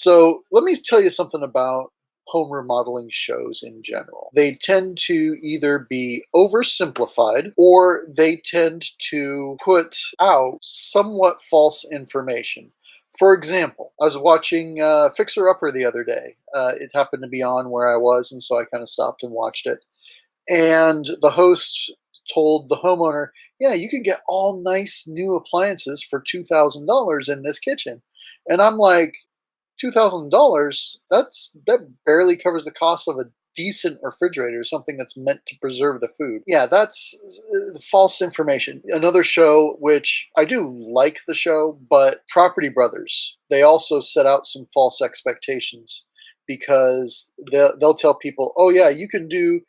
So let me tell you something about home remodeling shows in general. They tend to either be oversimplified or they tend to put out somewhat false information. For example, I was watching Fixer Upper the other day. It happened to be on where I was, and so I kind of stopped and watched it. And the host told the homeowner, "Yeah, you can get all nice new appliances for $2,000 in this kitchen." And I'm like, $2,000? That barely covers the cost of a decent refrigerator, something that's meant to preserve the food. Yeah, that's false information. Another show, which I do like the show, but Property Brothers, they also set out some false expectations because they'll tell people, oh, yeah, you can do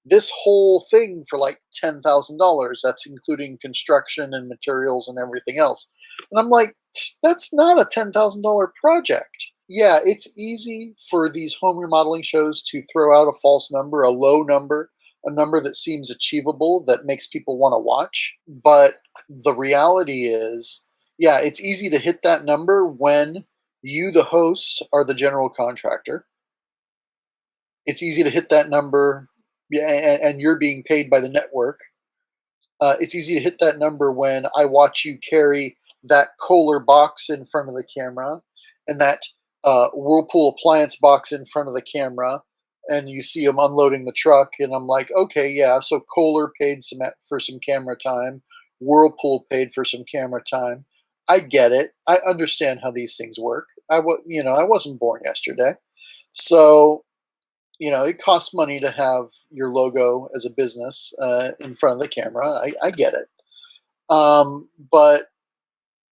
this whole thing for like $10,000. That's including construction and materials and everything else. And I'm like, that's not a $10,000 project. Yeah, it's easy for these home remodeling shows to throw out a false number, a low number, a number that seems achievable that makes people want to watch. But the reality is, yeah, it's easy to hit that number when you, the host, are the general contractor. It's easy to hit that number, yeah, and you're being paid by the network. It's easy to hit that number when I watch you carry that Kohler box in front of the camera and that Whirlpool appliance box in front of the camera, and you see them unloading the truck, and I'm like, okay, yeah, so Kohler paid for some camera time, Whirlpool paid for some camera time. I get it. I understand how these things work. I wasn't born yesterday, so it costs money to have your logo as a business in front of the camera. I get it. But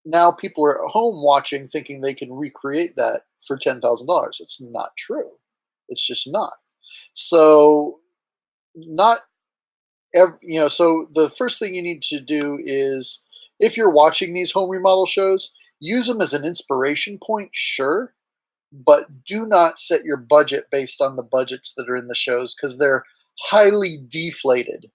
now people are at home watching, thinking they can recreate that for $10,000. It's not true. It's just not. So, not so the first thing you need to do is, if you're watching these home remodel shows, use them as an inspiration point, sure, but do not set your budget based on the budgets that are in the shows because they're highly deflated.